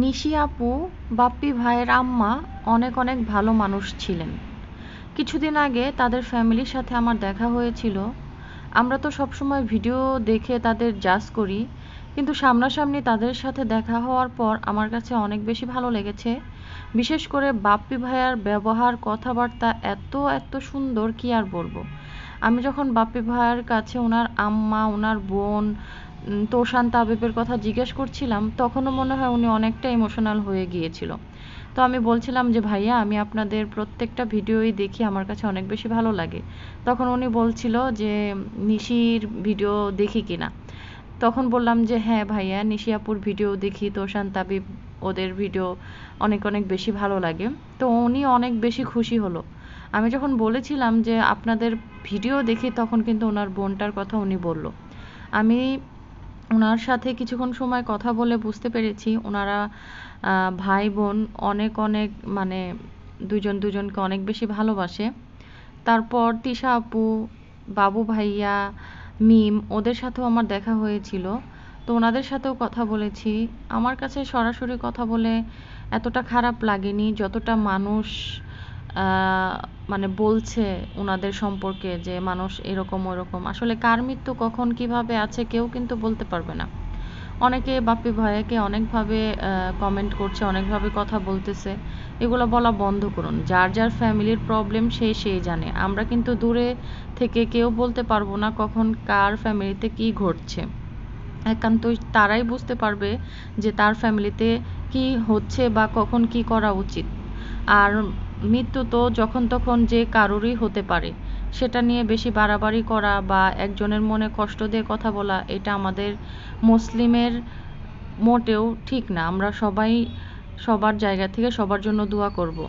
নিশি আপু বাপ্পি ভাইয়ের আম্মা অনেক অনেক ভালো মানুষ ছিলেন। কিছুদিন আগে তাদের ফ্যামিলির সাথে আমার দেখা হয়েছিল। আমরা তো সবসময় ভিডিও দেখে তাদের জাজ করি, কিন্তু সামনাসামনি তাদের সাথে দেখা হওয়ার পর আমার কাছে অনেক বেশি ভালো লেগেছে। বিশেষ করে বাপ্পি ভাইয়ার ব্যবহার, কথাবার্তা এত এত সুন্দর, কি আর বলবো। আমি যখন বাপ্পি ভাইয়ার কাছে ওনার আম্মা, ওনার বোন, তোষান তাবিবের কথা জিজ্ঞেস করছিলাম, তখনও মনে হয় উনি অনেকটা ইমোশনাল হয়ে গিয়েছিল। তো আমি বলছিলাম যে ভাইয়া, আমি আপনাদের প্রত্যেকটা ভিডিওই দেখি, আমার কাছে অনেক বেশি ভালো লাগে। তখন উনি বলছিল যে নিশির ভিডিও দেখি কিনা। তখন বললাম যে হ্যাঁ ভাইয়া, নিশি আপুর ভিডিও দেখি, তোষান তাবিব ওদের ভিডিও অনেক অনেক বেশি ভালো লাগে। তো উনি অনেক বেশি খুশি হলো। আমি যখন বলেছিলাম যে আপনাদের ভিডিও দেখি, তখন কিন্তু ওনার বোনটার কথা উনি বলল। আমি ওনার সাথে কিছুক্ষণ সময় কথা বলে বুঝতে পেরেছি ওনারা ভাই বোন অনেক অনেক, মানে দুজন দুজনকে অনেক বেশি ভালোবাসে। তারপর তিশা আপু, বাবু ভাইয়া, মিম, ওদের সাথেও আমার দেখা হয়েছিল। তো ওনাদের সাথেও কথা বলেছি। আমার কাছে সরাসরি কথা বলে এতটা খারাপ লাগেনি, যতটা মানুষ মানে বলছে ওনাদের সম্পর্কে, যে মানুষ এরকম ওরকম। আসলে কার মৃত্যু কখন কিভাবে আছে কেউ কিন্তু বলতে পারবে না। অনেকে বাপ্পি ভাইয়াকে অনেকভাবে কমেন্ট করছে, অনেকভাবে কথা বলতেছে। এগুলো বলা বন্ধ করুন। যার যার ফ্যামিলির প্রবলেম সেই জানে। আমরা কিন্তু দূরে থেকে কেউ বলতে পারবো না কখন কার ফ্যামিলিতে কি ঘটছে। একান্তই তারাই বুঝতে পারবে যে তার ফ্যামিলিতে কি হচ্ছে বা কখন কি করা উচিত। আর মৃত্যু তো যখন তখন যে কারোরই হতে পারে। সেটা নিয়ে বেশি বাড়াবাড়ি করা বা একজনের মনে কষ্ট দিয়ে কথা বলা, এটা আমাদের মুসলিমের মোটেও ঠিক না। আমরা সবাই সবার জায়গা থেকে সবার জন্য দোয়া করব।